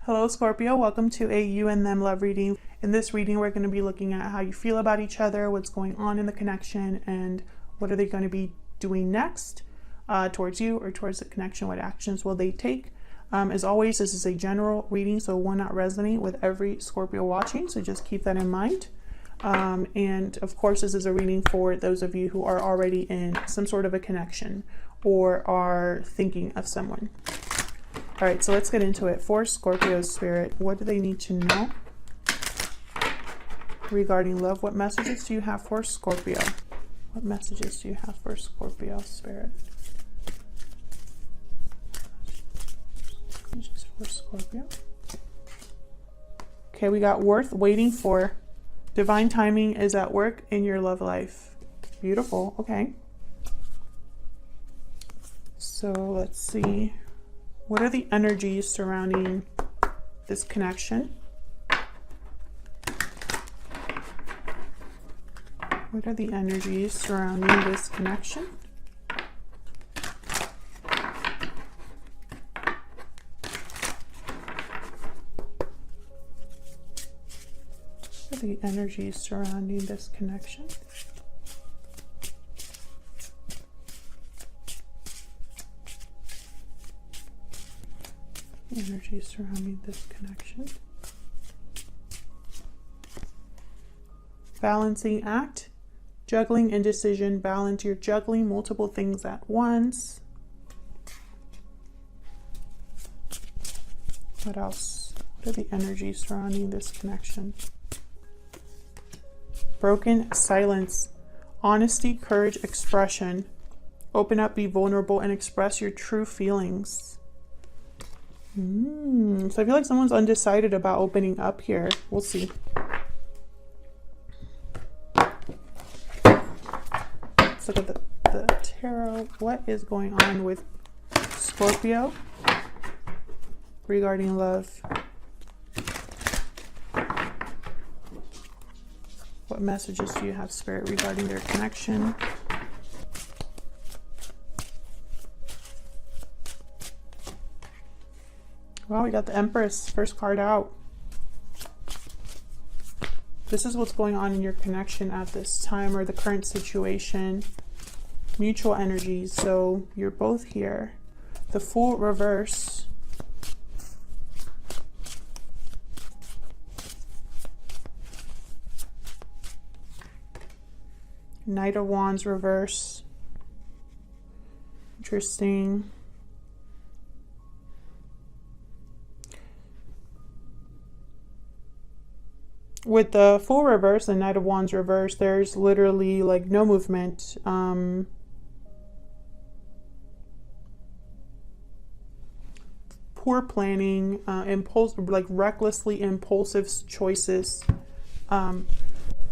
Hello Scorpio, welcome to a you and them love reading. In this reading, we're going to be looking at how you feel about each other, what's going on in the connection, and what are they going to be doing next towards you or towards the connection. What actions will they take? As always, this is a general reading, so it will not resonate with every Scorpio watching, so just keep that in mind. And of course, this is a reading for those of you who are already in some sort of a connection or are thinking of someone. All right, so let's get into it. For Scorpio spirit, what do they need to know regarding love? What messages do you have for Scorpio? What messages do you have for Scorpio spirit? Messages for Scorpio. Okay, we got worth waiting for. Divine timing is at work in your love life. Beautiful. Okay. So let's see. What are the energies surrounding this connection? What are the energies surrounding this connection? What are the energies surrounding this connection? Energy surrounding this connection. Balancing act, juggling indecision, balance. You're juggling multiple things at once. What else? What are the energies surrounding this connection? Broken silence, honesty, courage, expression. Open up, be vulnerable, and express your true feelings. So I feel like someone's undecided about opening up here. We'll see. Let's look at the tarot. What is going on with Scorpio regarding love? What messages do you have, Spirit, regarding their connection? Well, we got the Empress, first card out. This is what's going on in your connection at this time, or the current situation. Mutual energies, so you're both here. The Fool reverse. Knight of Wands reverse. Interesting. With the Fool reverse and Knight of Wands reverse, there's literally like no movement. Poor planning, like recklessly impulsive choices.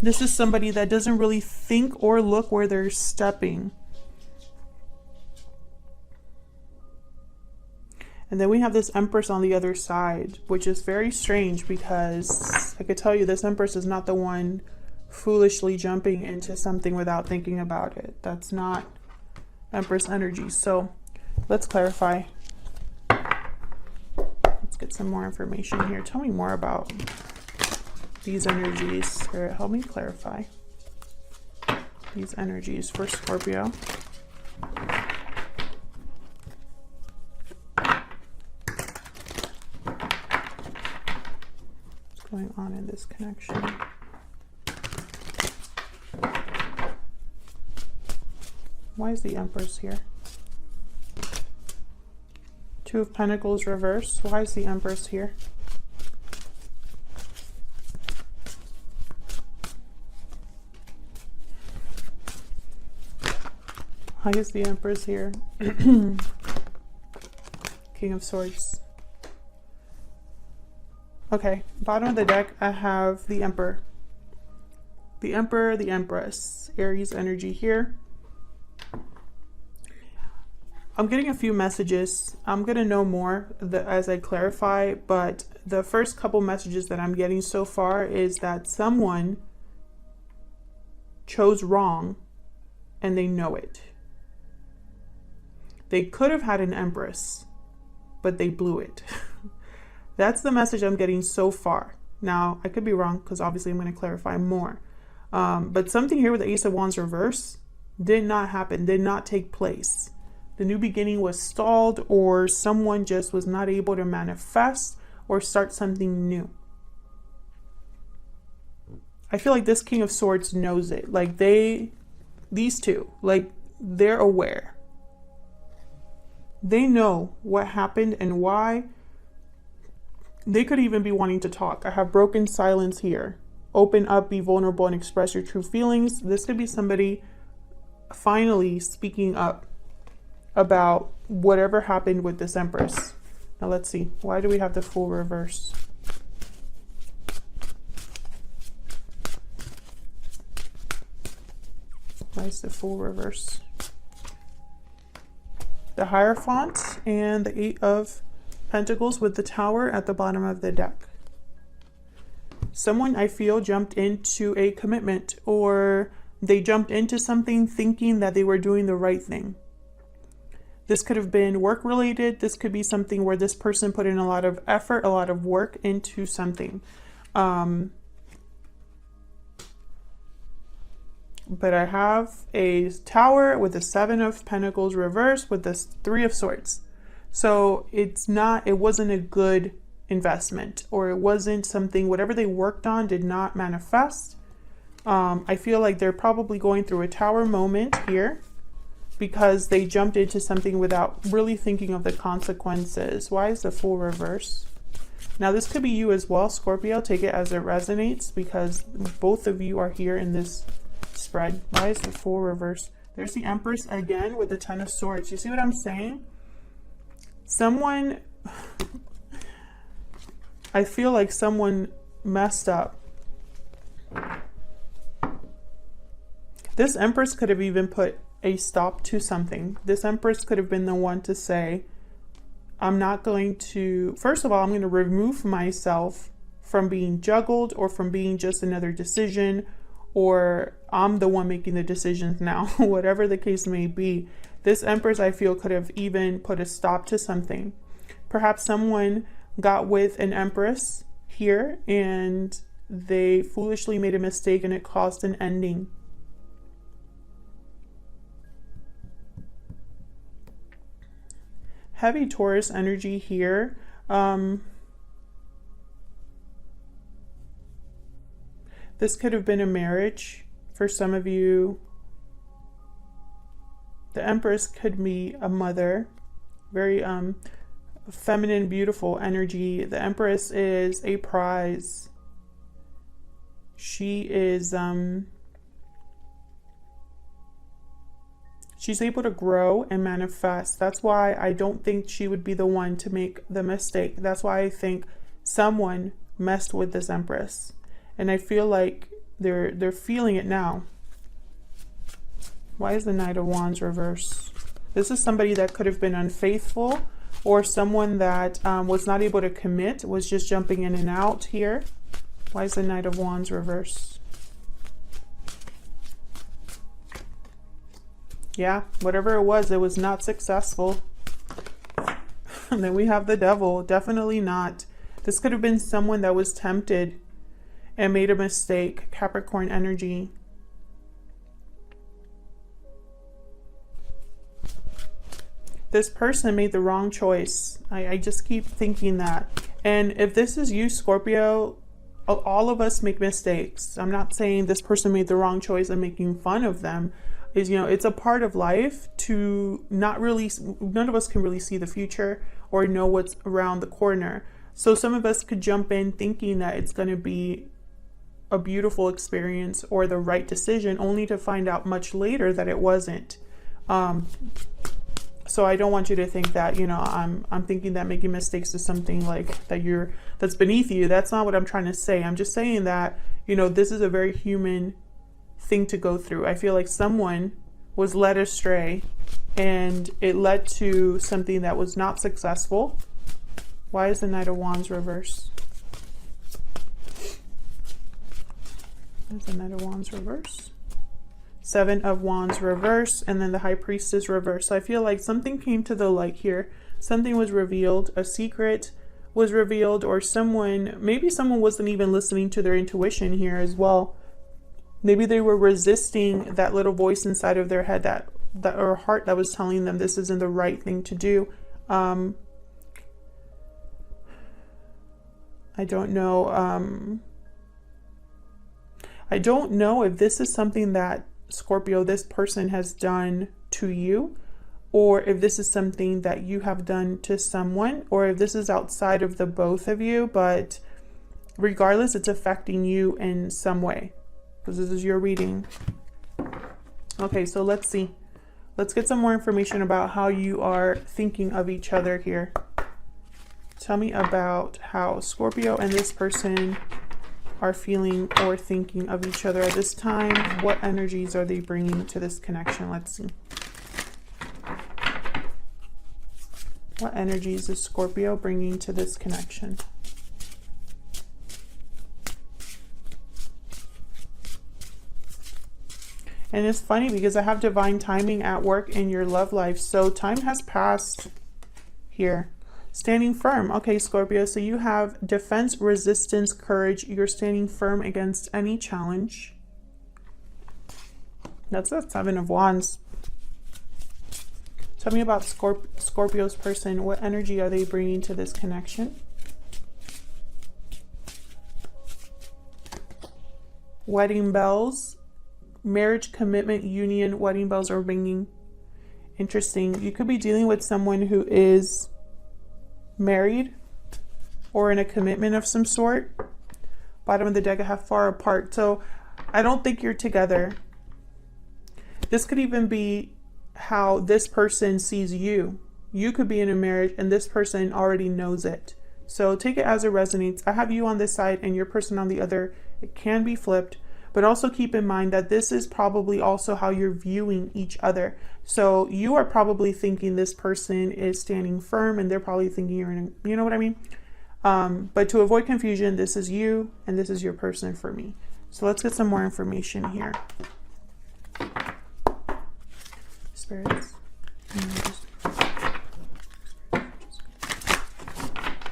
This is somebody that doesn't really think or look where they're stepping. And then we have this Empress on the other side, which is very strange because I could tell you this Empress is not the one foolishly jumping into something without thinking about it. That's not Empress energy. So let's clarify. Let's get some more information here. Tell me more about these energies. Spirit, help me clarify these energies for Scorpio. Going on in this connection. Why is the Empress here? Two of Pentacles reverse. Why is the Empress here? Why is the Empress here? King of Swords. Okay, bottom of the deck, I have the Emperor. The Emperor, the Empress. Aries energy here. I'm getting a few messages. I'm going to know more as I clarify, but the first couple messages that I'm getting so far is that someone chose wrong and they know it. They could have had an Empress, but they blew it. That's the message I'm getting so far. Now, I could be wrong because obviously I'm going to clarify more. But something here with the Ace of Wands reverse did not happen, did not take place. The new beginning was stalled, or someone just was not able to manifest or start something new. I feel like this King of Swords knows it. Like these two, like they're aware. They know what happened and why. They could even be wanting to talk. I have broken silence here. Open up, be vulnerable, and express your true feelings. This could be somebody finally speaking up about whatever happened with this Empress. Now let's see. Why do we have the Fool reverse? Why is the Fool reverse? The Hierophant and the Eight of Pentacles with the Tower at the bottom of the deck. Someone, I feel, jumped into a commitment, or they jumped into something thinking that they were doing the right thing. This could have been work related. This could be something where this person put in a lot of effort, a lot of work into something. But I have a Tower with the Seven of Pentacles reversed with the Three of Swords. So it wasn't a good investment, or it wasn't something, whatever they worked on did not manifest. I feel like they're probably going through a Tower moment here because they jumped into something without really thinking of the consequences. Why is the Fool reverse? Now this could be you as well, Scorpio. Take it as it resonates because both of you are here in this spread. Why is the Fool reverse? There's the Empress again with the Ten of Swords. You see what I'm saying? Someone, I feel like someone messed up. This Empress could have even put a stop to something. This Empress could have been the one to say, I'm not going to, first of all, I'm going to remove myself from being juggled or from being just another decision, or I'm the one making the decisions now, whatever the case may be. This Empress, I feel, could have even put a stop to something. Perhaps someone got with an Empress here and they foolishly made a mistake and it caused an ending. Heavy Taurus energy here. This could have been a marriage for some of you. The Empress could be a mother. Very feminine, beautiful energy. The Empress is a prize. She is she's able to grow and manifest. That's why I don't think she would be the one to make the mistake. That's why I think someone messed with this Empress. And I feel like they're feeling it now. Why is the Knight of Wands reversed? This is somebody that could have been unfaithful, or someone that was not able to commit, was just jumping in and out here. Why is the Knight of Wands reversed? Yeah, whatever it was not successful. And then we have the Devil. Definitely not. This could have been someone that was tempted and made a mistake. Capricorn energy. This person made the wrong choice. I just keep thinking that. And if this is you, Scorpio, all of us make mistakes. I'm not saying this person made the wrong choice and making fun of them. It's a part of life to not really, none of us can really see the future or know what's around the corner. So some of us could jump in thinking that it's going to be a beautiful experience or the right decision, only to find out much later that it wasn't. So I don't want you to think that, I'm thinking that making mistakes is something like that's beneath you. That's not what I'm trying to say. I'm just saying that, this is a very human thing to go through. I feel like someone was led astray and it led to something that was not successful. Why is the Knight of Wands reversed? Why is the Knight of Wands reversed? Seven of Wands reverse, and then the High Priestess reverse. So I feel like something came to the light here. Something was revealed. A secret was revealed, or maybe someone wasn't even listening to their intuition here as well. Maybe they were resisting that little voice inside of their head that or heart that was telling them this isn't the right thing to do. I don't know. I don't know if this is something that Scorpio, this person has done to you, or if this is something that you have done to someone, or if this is outside of the both of you, but regardless, it's affecting you in some way, because this is your reading. Okay, so let's see. Let's get some more information about how you are thinking of each other here. Tell me about how Scorpio and this person are feeling or thinking of each other at this time. What energies are they bringing to this connection? Let's see. What energies is Scorpio bringing to this connection? And it's funny because I have divine timing at work in your love life. So time has passed here. Standing firm. Okay, Scorpio. So you have defense, resistance, courage. You're standing firm against any challenge. That's the Seven of Wands. Tell me about Scorpio's person. What energy are they bringing to this connection? Wedding bells. Marriage, commitment, union, wedding bells are ringing. Interesting. You could be dealing with someone who is married or in a commitment of some sort. Bottom of the deck, I have far apart. So I don't think you're together. This could even be how this person sees you. You could be in a marriage and this person already knows it. So take it as it resonates. I have you on this side and your person on the other. It can be flipped. But also keep in mind that this is probably also how you're viewing each other. So you are probably thinking this person is standing firm and they're probably thinking you're in a, you know what I mean? But to avoid confusion, this is you and this is your person for me. So let's get some more information here. Spirits.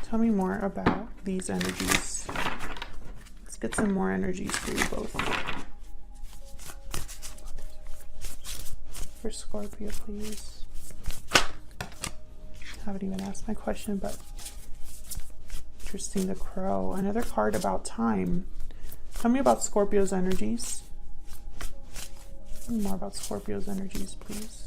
Tell me more about these energies. Let's get some more energies for you both. For Scorpio, please. I haven't even asked my question, but interesting. The Crow. Another card about time. Tell me about Scorpio's energies. Tell me more about Scorpio's energies, please.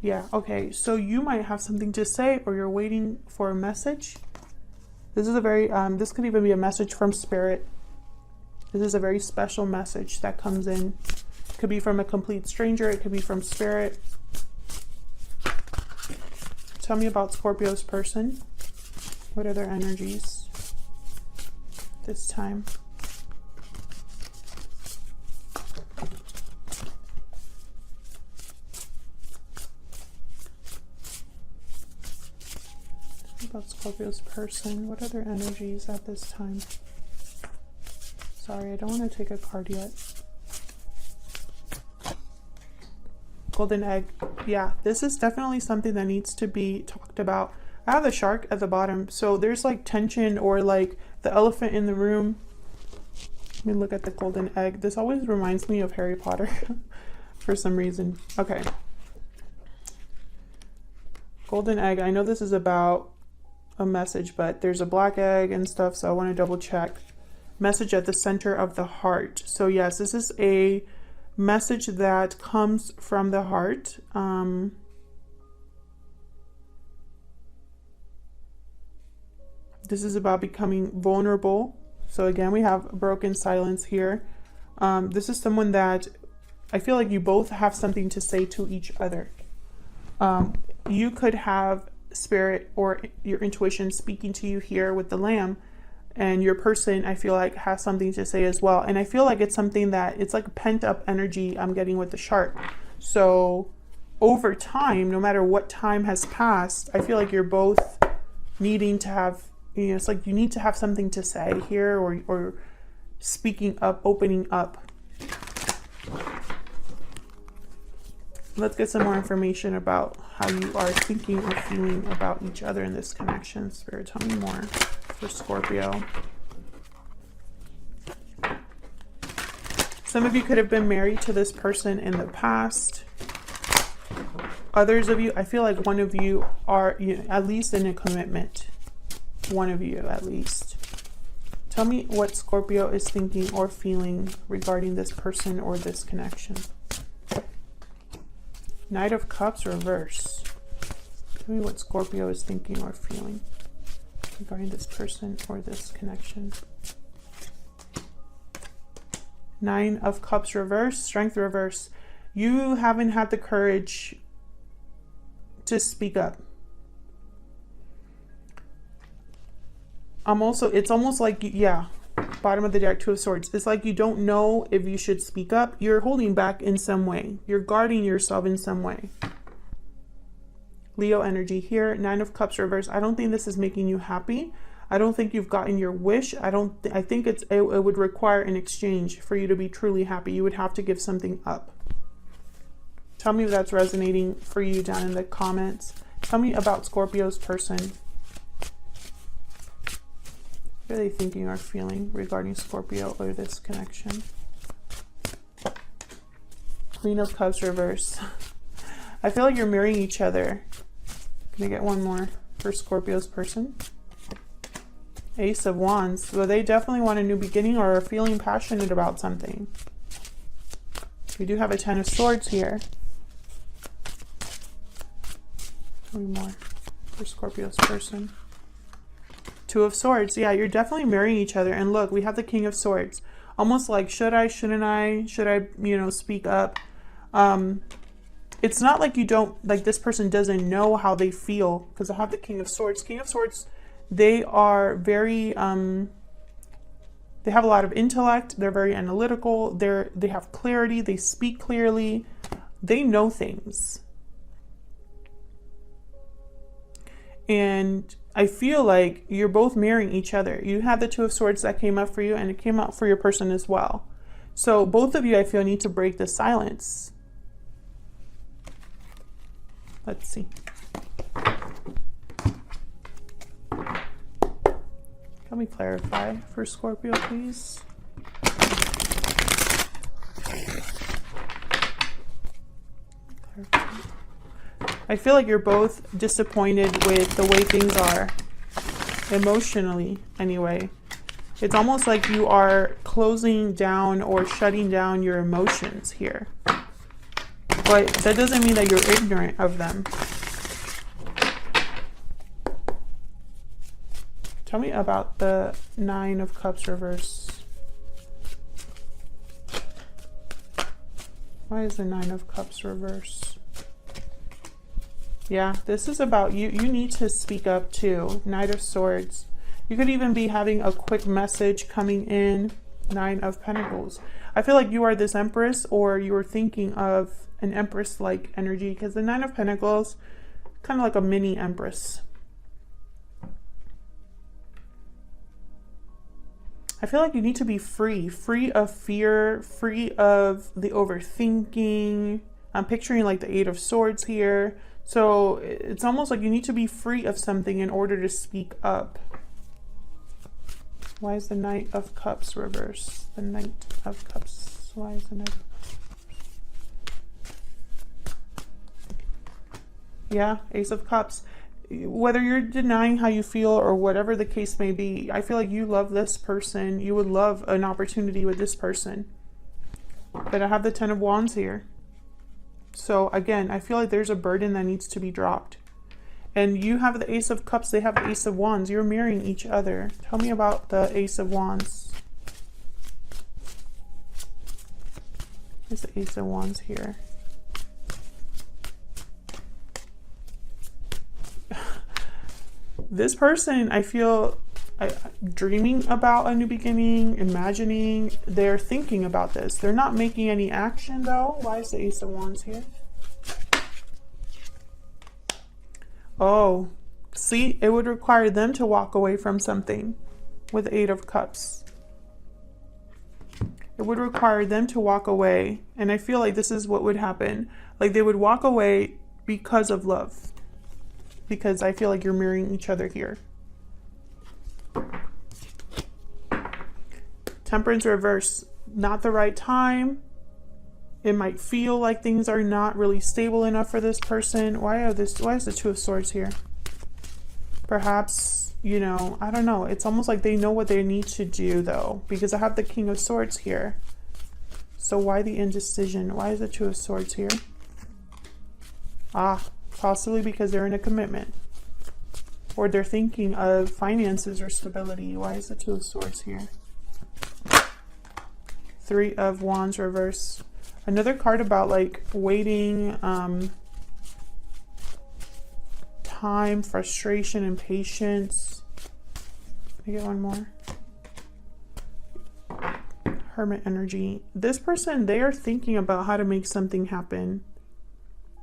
Yeah, okay. So you might have something to say or you're waiting for a message. This is a very, this could even be a message from Spirit. This is a very special message that comes in. It could be from a complete stranger. It could be from Spirit. Tell me about Scorpio's person. What are their energies this time? About Scorpio's person. What are their energies at this time? Sorry, I don't want to take a card yet. Golden egg. Yeah, this is definitely something that needs to be talked about. I have the shark at the bottom, so there's like tension or like the elephant in the room. Let me look at the golden egg. This always reminds me of Harry Potter for some reason. Okay. Golden egg. I know this is about a message, but there's a black egg and stuff, so I want to double check. Message at the center of the heart. So yes, this is a message that comes from the heart. This is about becoming vulnerable. So again, we have broken silence here. This is someone that I feel like you both have something to say to each other. You could have Spirit or your intuition speaking to you here with the Lamb, and your person I feel like has something to say as well. And I feel like it's something that it's like pent up energy I'm getting with the shark. So over time, no matter what time has passed, I feel like you're both needing to have, you know, it's like you need to have something to say here, or speaking up, opening up. Let's get some more information about how you are thinking or feeling about each other in this connection. Spirit, tell me more for Scorpio. Some of you could have been married to this person in the past. Others of you, I feel like one of you are at least in a commitment. One of you at least. Tell me what Scorpio is thinking or feeling regarding this person or this connection. Knight of Cups reverse. Tell me what Scorpio is thinking or feeling regarding this person or this connection. Nine of Cups reverse, Strength reverse. You haven't had the courage to speak up. It's almost like, bottom of the deck, Two of Swords. It's like you don't know if you should speak up. You're holding back in some way. You're guarding yourself in some way. Leo energy here. Nine of Cups reverse. I don't think this is making you happy. I don't think you've gotten your wish. I think it would require an exchange for you to be truly happy. You would have to give something up. Tell me if that's resonating for you down in the comments. Tell me about Scorpio's person. What are they thinking or feeling regarding Scorpio or this connection? Queen of Cups reverse. I feel like you're marrying each other. Can I get one more for Scorpio's person? Ace of Wands. So they definitely want a new beginning or are feeling passionate about something. We do have a Ten of Swords here. Tell me more for Scorpio's person. Two of Swords. Yeah, you're definitely marrying each other. And look, we have the King of Swords. Almost like, should I, shouldn't I? Should I, speak up? It's not like you don't, like this person doesn't know how they feel, because I have the King of Swords. King of Swords, they are very, they have a lot of intellect. They're very analytical. They have clarity. They speak clearly. They know things. And I feel like you're both marrying each other. You had the Two of Swords that came up for you, and it came out for your person as well. So both of you, I feel, need to break the silence. Let's see. Can we clarify for Scorpio, please? Clarify. I feel like you're both disappointed with the way things are, emotionally anyway. It's almost like you are closing down or shutting down your emotions here. But that doesn't mean that you're ignorant of them. Tell me about the Nine of Cups reverse. Why is the Nine of Cups reverse? Yeah, this is about you. You need to speak up too. Knight of Swords. You could even be having a quick message coming in. Nine of Pentacles. I feel like you are this Empress, or you are thinking of an Empress-like energy, because the Nine of Pentacles, kind of like a mini Empress. I feel like you need to be free of fear, free of the overthinking. I'm picturing like the Eight of Swords here. So it's almost like you need to be free of something in order to speak up. Why is the Knight of Cups reverse? The Knight of Cups. Why is the Knight of Cups? Yeah, Ace of Cups. Whether you're denying how you feel or whatever the case may be, I feel like you love this person. You would love an opportunity with this person. But I have the Ten of Wands here. So again, I feel like there's a burden that needs to be dropped. And you have the Ace of Cups. They have the Ace of Wands. You're mirroring each other. Tell me about the Ace of Wands. There's the Ace of Wands here. This person, I feel, dreaming about a new beginning, imagining, they're thinking about this. They're not making any action though. Why is the Ace of Wands here? Oh, see, it would require them to walk away from something with the Eight of Cups. it would require them to walk away. And I feel like this is what would happen. Like they would walk away because of love. Because I feel like you're mirroring each other here. Temperance reverse, not the right time. It might feel like things are not really stable enough for this person. Why is the Two of Swords here? Perhaps, you know, I don't know. It's almost like they know what they need to do though, because I have the King of Swords here. So why the indecision? Why is the Two of Swords here? Ah, possibly because they're in a commitment. Or they're thinking of finances or stability. Why is the Two of Swords here? Three of Wands reverse. Another card about like waiting, time, frustration, and patience. Can I get one more? Hermit energy. This person, they are thinking about how to make something happen.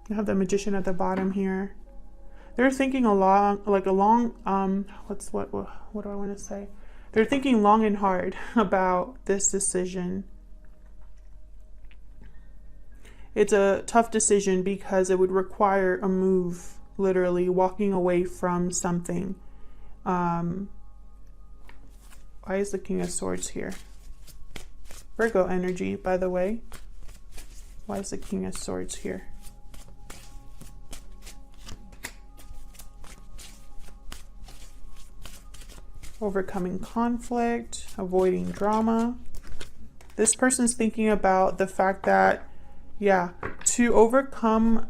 I have the Magician at the bottom here. They're thinking what do I want to say? They're thinking long and hard about this decision. It's a tough decision because it would require a move, literally walking away from something. Why is the King of Swords here? Virgo energy, by the way. Why is the King of Swords here? Overcoming conflict, avoiding drama. This person's thinking about the fact that, yeah, to overcome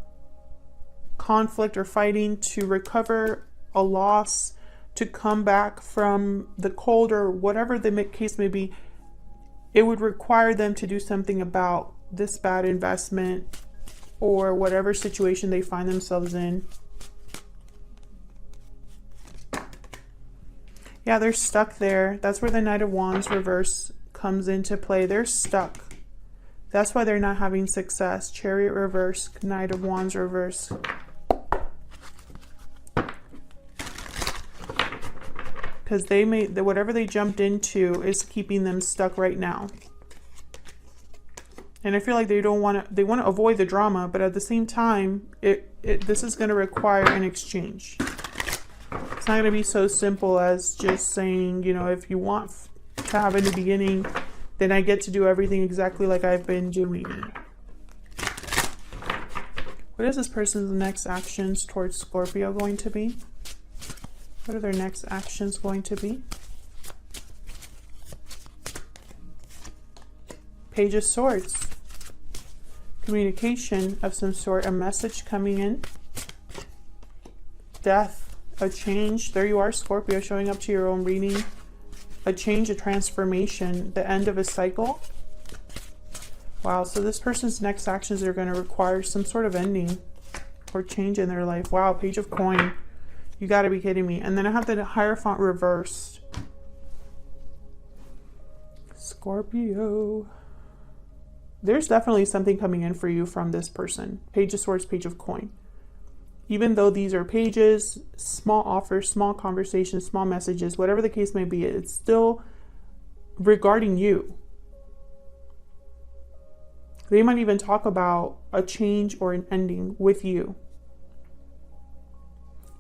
conflict or fighting, to recover a loss, to come back from the cold or whatever the case may be, it would require them to do something about this bad investment or whatever situation they find themselves in. Yeah, they're stuck there. That's where the Knight of Wands reverse comes into play. They're stuck. That's why they're not having success. Chariot reverse, Knight of Wands reverse. Because whatever they jumped into is keeping them stuck right now. And I feel like they want to avoid the drama, but at the same time, this is going to require an exchange. It's not going to be so simple as just saying, you know, if you want to have in the beginning, then I get to do everything exactly like I've been doing it. What is this person's next actions towards Scorpio going to be? What are their next actions going to be? Page of Swords. Communication of some sort, a message coming in. Death. A change. There you are, Scorpio, showing up to your own reading. A change, a transformation, the end of a cycle. Wow, so this person's next actions are going to require some sort of ending or change in their life. Wow, Page of Coin. You got to be kidding me. And then I have the Hierophant reversed. Scorpio. There's definitely something coming in for you from this person. Page of Swords, Page of Coin. Even though these are pages, small offers, small conversations, small messages, whatever the case may be, it's still regarding you. They might even talk about a change or an ending with you.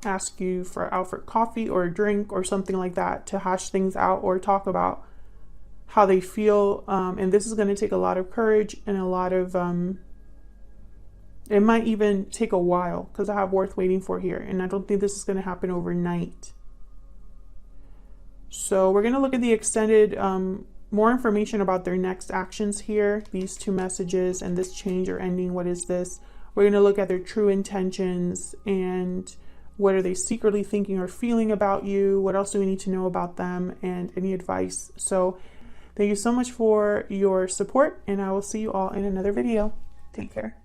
Ask you out for coffee or a drink or something like that to hash things out or talk about how they feel. And this is going to take a lot of courage and a lot of... it might even take a while because I have worth waiting for here. And I don't think this is going to happen overnight. So we're going to look at the extended, more information about their next actions here. These two messages and this change or ending. What is this? We're going to look at their true intentions and what are they secretly thinking or feeling about you? What else do we need to know about them? And any advice. So thank you so much for your support. And I will see you all in another video. Take care.